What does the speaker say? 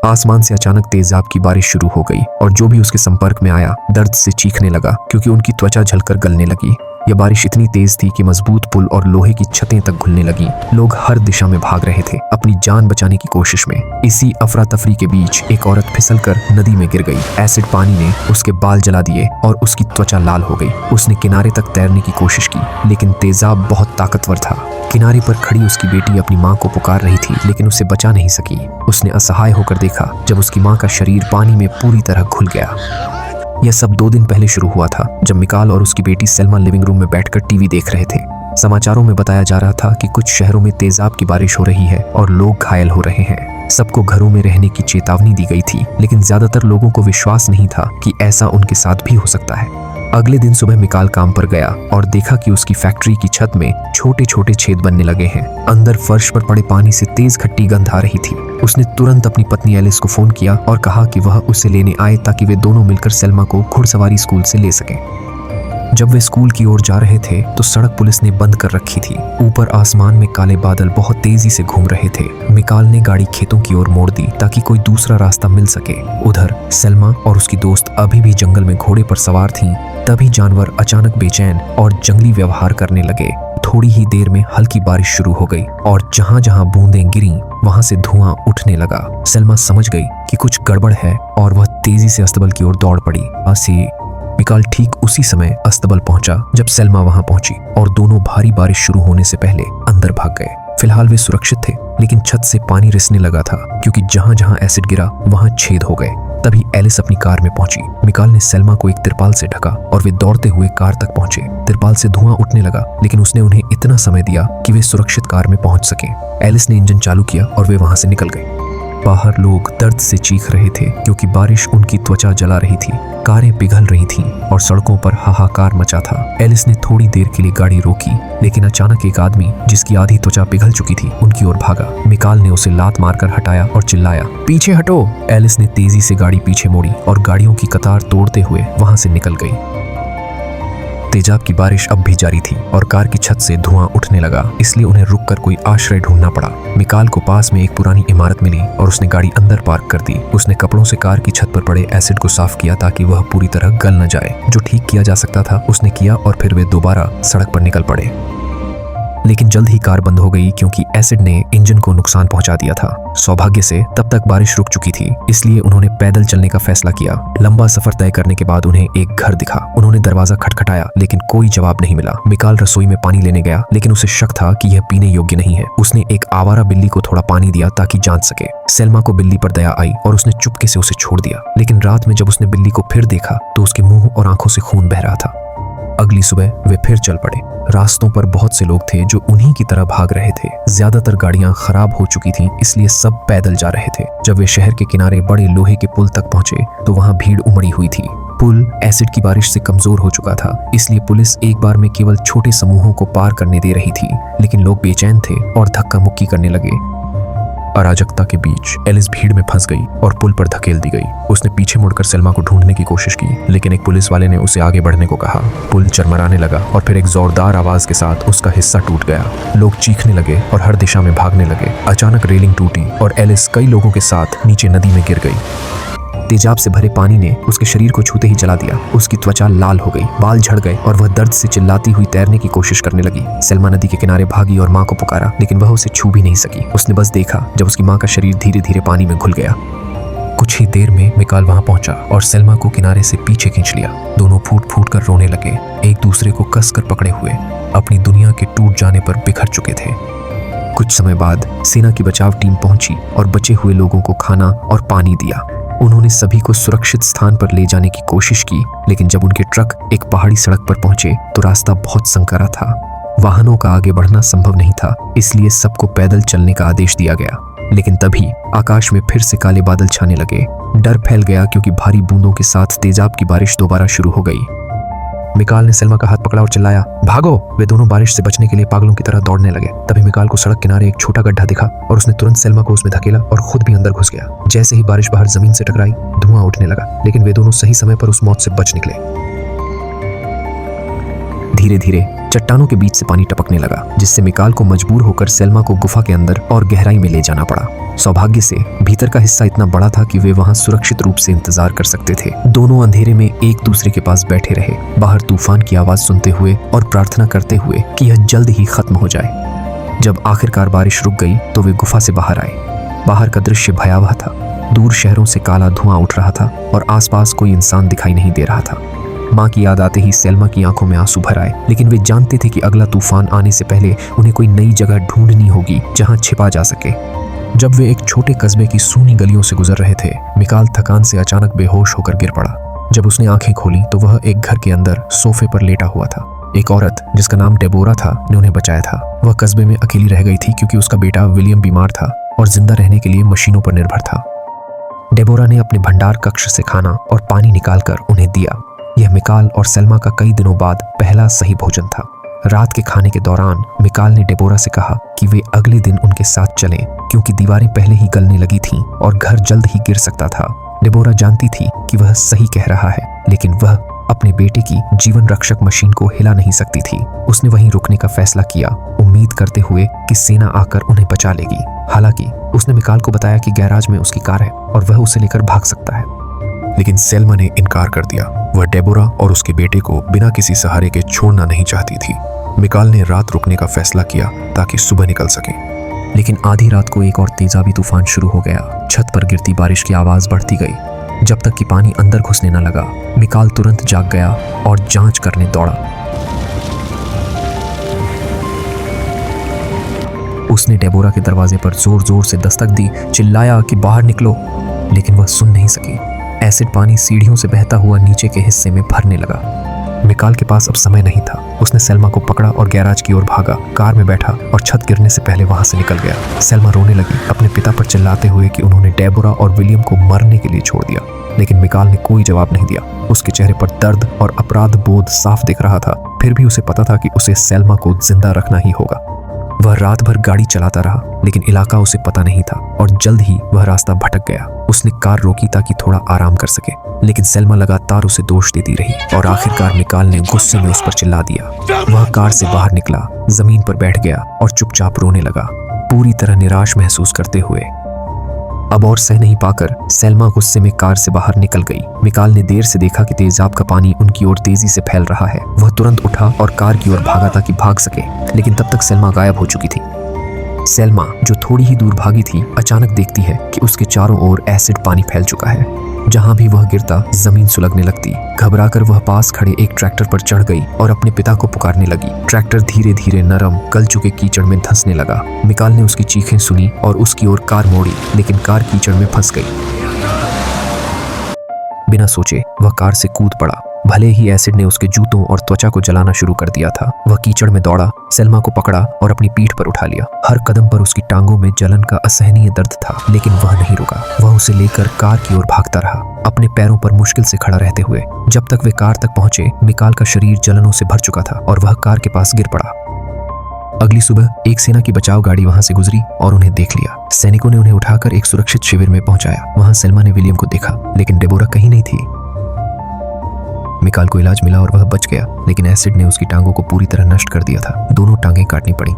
आसमान से अचानक तेजाब की बारिश शुरू हो गई और जो भी उसके संपर्क में आया दर्द से चीखने लगा क्योंकि उनकी त्वचा जलकर गलने लगी। यह बारिश इतनी तेज थी कि मजबूत पुल और लोहे की छतें तक घुलने लगी। लोग हर दिशा में भाग रहे थे अपनी जान बचाने की कोशिश में। इसी अफरा तफरी के बीच एक औरत फिसलकर नदी में गिर गई। एसिड पानी ने उसके बाल जला दिए और उसकी त्वचा लाल हो गई। उसने किनारे तक तैरने की कोशिश की लेकिन तेजाब बहुत ताकतवर था। किनारे पर खड़ी उसकी बेटी अपनी माँ को पुकार रही थी लेकिन उसे बचा नहीं सकी। उसने असहाय होकर देखा जब उसकी माँ का शरीर पानी में पूरी तरह घुल गया। यह सब 2 दिन पहले शुरू हुआ था जब मिकाल और उसकी बेटी सेल्मा लिविंग रूम में बैठकर टीवी देख रहे थे। समाचारों में बताया जा रहा था कि कुछ शहरों में तेजाब की बारिश हो रही है और लोग घायल हो रहे हैं। सबको घरों में रहने की चेतावनी दी गई थी लेकिन ज्यादातर लोगों को विश्वास नहीं था कि ऐसा उनके साथ भी हो सकता है। अगले दिन सुबह मिकाल काम पर गया और देखा कि उसकी फैक्ट्री की छत में छोटे छोटे छेद बनने लगे हैं। अंदर फर्श पर पड़े पानी से तेज खट्टी गंध आ रही थी। उसने तुरंत अपनी पत्नी एलिस को फोन किया और कहा कि वह उसे लेने आए ताकि वे दोनों मिलकर सेल्मा को घुड़सवारी स्कूल से ले सकें। जब वे स्कूल की ओर जा रहे थे तो सड़क पुलिस ने बंद कर रखी थी। ऊपर आसमान में काले बादल बहुत तेजी से घूम रहे थे। मिकाल ने गाड़ी खेतों की ओर मोड़ दी ताकि कोई दूसरा रास्ता मिल सके। उधर सेल्मा और उसकी दोस्त अभी भी जंगल में घोड़े पर सवार थीं। तभी जानवर अचानक बेचैन और जंगली व्यवहार करने लगे। थोड़ी ही देर में हल्की बारिश शुरू हो गई और जहां जहां बूंदें गिरी वहां से धुआं उठने लगा। सेल्मा समझ गई कि कुछ गड़बड़ है और वह तेजी से अस्तबल की ओर दौड़ पड़ी। मिकाल ठीक उसी समय अस्तबल पहुंचा जब सेल्मा वहां पहुंची और दोनों भारी बारिश शुरू होने से पहले अंदर भाग गए। फिलहाल वे सुरक्षित थे लेकिन छत से पानी रिसने लगा था क्योंकि जहां जहां एसिड गिरा वहां छेद हो गए। तभी एलिस अपनी कार में पहुंची। मिकाल ने सेल्मा को एक तिरपाल से ढका और वे दौड़ते हुए कार तक पहुंचे। तिरपाल से धुआं उठने लगा लेकिन उसने उन्हें इतना समय दिया कि वे सुरक्षित कार में पहुंच सके। एलिस ने इंजन चालू किया और वे वहां से निकल गए। बाहर लोग दर्द से चीख रहे थे क्योंकि बारिश उनकी त्वचा जला रही थी। कारें पिघल रही थीं और सड़कों पर हाहाकार मचा था। एलिस ने थोड़ी देर के लिए गाड़ी रोकी लेकिन अचानक एक आदमी जिसकी आधी त्वचा पिघल चुकी थी उनकी ओर भागा। मिकाल ने उसे लात मारकर हटाया और चिल्लाया, पीछे हटो। एलिस ने तेजी से गाड़ी पीछे मोड़ी और गाड़ियों की कतार तोड़ते हुए वहां से निकल गई। तेजाब की बारिश अब भी जारी थी और कार की छत से धुआं उठने लगा, इसलिए उन्हें रुककर कोई आश्रय ढूंढना पड़ा। मिकाल को पास में एक पुरानी इमारत मिली और उसने गाड़ी अंदर पार्क कर दी। उसने कपड़ों से कार की छत पर पड़े एसिड को साफ किया ताकि वह पूरी तरह गल न जाए। जो ठीक किया जा सकता था उसने किया और फिर वे दोबारा सड़क पर निकल पड़े। लेकिन जल्द ही कार बंद हो गई क्योंकि एसिड ने इंजन को नुकसान पहुंचा दिया था। सौभाग्य से तब तक बारिश रुक चुकी थी, इसलिए उन्होंने पैदल चलने का फैसला किया। लंबा सफर तय करने के बाद उन्हें एक घर दिखा। उन्होंने दरवाजा खटखटाया लेकिन कोई जवाब नहीं मिला। मिकाल रसोई में पानी लेने गया लेकिन उसे शक था कि यह पीने योग्य नहीं है। उसने एक आवारा बिल्ली को थोड़ा पानी दिया ताकि जांच सके। सेल्मा को बिल्ली पर दया आई और उसने चुपके से उसे छोड़ दिया। लेकिन रात में जब उसने बिल्ली को फिर देखा तो उसके मुंह और आंखों से खून बह रहा था। अगली सुबह वे फिर चल पड़े। रास्तों पर बहुत से लोग थे जो उन्हीं की तरह भाग रहे थे। ज्यादातर गाड़ियां खराब हो चुकी थीं, इसलिए सब पैदल जा रहे थे। जब वे शहर के किनारे बड़े लोहे के पुल तक पहुंचे तो वहां भीड़ उमड़ी हुई थी। पुल एसिड की बारिश से कमजोर हो चुका था, इसलिए पुलिस एक बार में केवल छोटे समूहों को पार करने दे रही थी। लेकिन लोग बेचैन थे और धक्का मुक्की करने लगे। अराजकता के बीच एलिस भीड़ में फंस गई और पुल पर धकेल दी गई। उसने पीछे मुड़कर सेल्मा को ढूंढने की कोशिश की लेकिन एक पुलिस वाले ने उसे आगे बढ़ने को कहा। पुल चरमराने लगा और फिर एक जोरदार आवाज के साथ उसका हिस्सा टूट गया। लोग चीखने लगे और हर दिशा में भागने लगे। अचानक रेलिंग टूटी और एलिस कई लोगों के साथ नीचे नदी में गिर गई। तेजाब से भरे पानी ने उसके शरीर को छूते ही जला दिया। उसकी त्वचा लाल हो गई, बाल झड़ गए और वह दर्द से चिल्लाती हुई तैरने की कोशिश करने लगी। सेल्मा नदी के किनारे भागी और माँ को पुकारा लेकिन वह उसे छू भी नहीं सकी। उसने बस देखा जब उसकी माँ का शरीर धीरे धीरे पानी में घुल गया। कुछ ही देर में मिकाल वहां पहुंचा और सेल्मा को किनारे से पीछे खींच लिया। दोनों फूट फूट कर रोने लगे, एक दूसरे को कस कर पकड़े हुए, अपनी दुनिया के टूट जाने पर बिखर चुके थे। कुछ समय बाद सेना की बचाव टीम पहुंची और बचे हुए लोगों को खाना और पानी दिया। उन्होंने सभी को सुरक्षित स्थान पर ले जाने की कोशिश की लेकिन जब उनके ट्रक एक पहाड़ी सड़क पर पहुंचे तो रास्ता बहुत संकरा था। वाहनों का आगे बढ़ना संभव नहीं था, इसलिए सबको पैदल चलने का आदेश दिया गया। लेकिन तभी आकाश में फिर से काले बादल छाने लगे। डर फैल गया क्योंकि भारी बूंदों के साथ तेजाब की बारिश दोबारा शुरू हो गई। मिकाल ने सेल्मा का हाथ पकड़ा और चिल्लाया, भागो। वे दोनों बारिश से बचने के लिए पागलों की तरह दौड़ने लगे। तभी मिकाल को सड़क किनारे एक छोटा गड्ढा दिखा और उसने तुरंत सेल्मा को उसमें धकेला और खुद भी अंदर घुस गया। जैसे ही बारिश बाहर जमीन से टकराई धुआं उठने लगा लेकिन वे दोनों सही समय पर उस मौत से बच निकले। धीरे धीरे चट्टानों के बीच से पानी टपकने लगा, जिससे मिकाल को मजबूर होकर सेल्मा को गुफा के अंदर और गहराई में ले जाना पड़ा। सौभाग्य से भीतर का हिस्सा इतना बड़ा था कि वे वहां सुरक्षित रूप से इंतजार कर सकते थे। दोनों अंधेरे में एक दूसरे के पास बैठे रहे, बाहर तूफान की आवाज सुनते हुए और प्रार्थना करते हुए कि यह जल्द ही खत्म हो जाए। जब आखिरकार बारिश रुक गई तो वे गुफा से बाहर आए। बाहर का दृश्य भयावह था। दूर शहरों से काला धुआं उठ रहा था और आसपास कोई इंसान दिखाई नहीं दे रहा था। माँ की याद आते ही सेल्मा की आंखों में आंसू भर आए, लेकिन वे जानते थे कि अगला तूफान आने से पहले उन्हें कोई नई जगह ढूंढनी होगी जहां छिपा जा सके। जब वे एक छोटे कस्बे की सूनी गलियों से गुजर रहे थे, मिकाल थकान से अचानक बेहोश होकर गिर पड़ा। जब उसने आंखें खोली तो वह एक घर के अंदर सोफे पर लेटा हुआ था। एक औरत जिसका नाम डेबोरा था ने उन्हें बचाया था। वह कस्बे में अकेली रह गई थी क्योंकि उसका बेटा विलियम बीमार था और जिंदा रहने के लिए मशीनों पर निर्भर था। डेबोरा ने अपने भंडार कक्ष से खाना और पानी निकालकर उन्हें दिया। यह मिकाल और सेल्मा का कई दिनों बाद पहला सही भोजन था। रात के खाने के दौरान मिकाल ने डेबोरा से कहा कि वे अगले दिन उनके साथ चलें, क्योंकि दीवारें पहले ही गलने लगी थीं और घर जल्द ही गिर सकता था। डेबोरा जानती थी कि वह सही कह रहा है, लेकिन वह अपने बेटे की जीवन रक्षक मशीन को हिला नहीं सकती थी। उसने वहीं रुकने का फैसला किया, उम्मीद करते हुए कि सेना आकर उन्हें बचा लेगी। हालांकि उसने मिकाल को बताया कि गैराज में उसकी कार है और वह उसे लेकर भाग सकता है, लेकिन सेल्मा ने इनकार कर दिया। वह डेबोरा और उसके बेटे को बिना किसी सहारे के छोड़ना नहीं चाहती थी। मिकाल ने रात रुकने का फैसला किया ताकि सुबह निकल सके, लेकिन आधी रात को एक और तेजाबी तूफान शुरू हो गया। छत पर गिरती बारिश की आवाज बढ़ती गई जब तक कि पानी अंदर घुसने न लगा। मिकाल तुरंत जाग गया और जांच करने दौड़ा। उसने डेबोरा के दरवाजे पर जोर जोर से दस्तक दी, चिल्लाया कि बाहर निकलो, लेकिन वह सुन नहीं सकी। एसिड पानी सीढ़ियों से बहता हुआ नीचे के हिस्से में भरने लगा। मिकाल के पास अब समय नहीं था। उसने सेल्मा को पकड़ा और गैराज की ओर भागा, कार में बैठा और छत गिरने से पहले वहां से निकल गया। सेल्मा रोने लगी, अपने पिता पर चिल्लाते हुए कि उन्होंने डेबोरा और विलियम को मरने के लिए छोड़ दिया, लेकिन मिकाल ने कोई जवाब नहीं दिया। उसके चेहरे पर दर्द और अपराध बोध साफ दिख रहा था। फिर भी उसे पता था कि उसे सेल्मा को जिंदा रखना ही होगा। वह रात भर गाड़ी चलाता रहा, लेकिन इलाका उसे पता नहीं था और जल्द ही वह रास्ता भटक गया। उसने कार रोकी ताकि थोड़ा आराम कर सके, लेकिन सेल्मा लगातार उसे दोष देती रही और आखिरकार मिकाल ने गुस्से में उस पर चिल्ला दिया। वह कार से बाहर निकला, जमीन पर बैठ गया और चुपचाप रोने लगा, पूरी तरह निराश महसूस करते हुए। अब और सह नहीं पाकर सेल्मा गुस्से में कार से बाहर निकल गई। मिकाल ने देर से देखा कि तेजाब का पानी उनकी ओर तेजी से फैल रहा है। वह तुरंत उठा और कार की ओर भागा ताकि भाग सके, लेकिन तब तक सेल्मा गायब हो चुकी थी। सेल्मा, जो थोड़ी ही दूर भागी थी, अचानक देखती है कि उसके चारों ओर एसिड पानी फैल चुका है। जहां भी वह गिरता जमीन सुलगने लगती। घबराकर वह पास खड़े एक ट्रैक्टर पर चढ़ गई और अपने पिता को पुकारने लगी। ट्रैक्टर धीरे धीरे नरम गल चुके कीचड़ में धंसने लगा। मिकाल ने उसकी चीखें सुनी और उसकी ओर कार मोड़ी, लेकिन कार कीचड़ में फंस गई। बिना सोचे वह कार से कूद पड़ा। भले ही एसिड ने उसके जूतों और त्वचा को जलाना शुरू कर दिया था, वह कीचड़ में दौड़ा, सेल्मा को पकड़ा और अपनी पीठ पर उठा लिया। हर कदम पर उसकी टांगों में जलन का असहनीय दर्द था, लेकिन वह नहीं रुका। वह उसे लेकर कार की ओर भागता रहा, अपने पैरों पर मुश्किल से खड़ा रहते हुए। जब तक वे कार तक पहुंचे, मिकाल का शरीर जलनों से भर चुका था और वह कार के पास गिर पड़ा। अगली सुबह एक सेना की बचाव गाड़ी वहां से गुजरी और उन्हें देख लिया। सैनिकों ने उन्हें उठाकर एक सुरक्षित शिविर में पहुंचाया। वहां सेल्मा ने विलियम को देखा, लेकिन डेबोरा कहीं नहीं थी। मिकाल को इलाज मिला और वह बच गया, लेकिन एसिड ने उसकी टांगों को पूरी तरह नष्ट कर दिया था। दोनों टांगें काटनी पड़ी।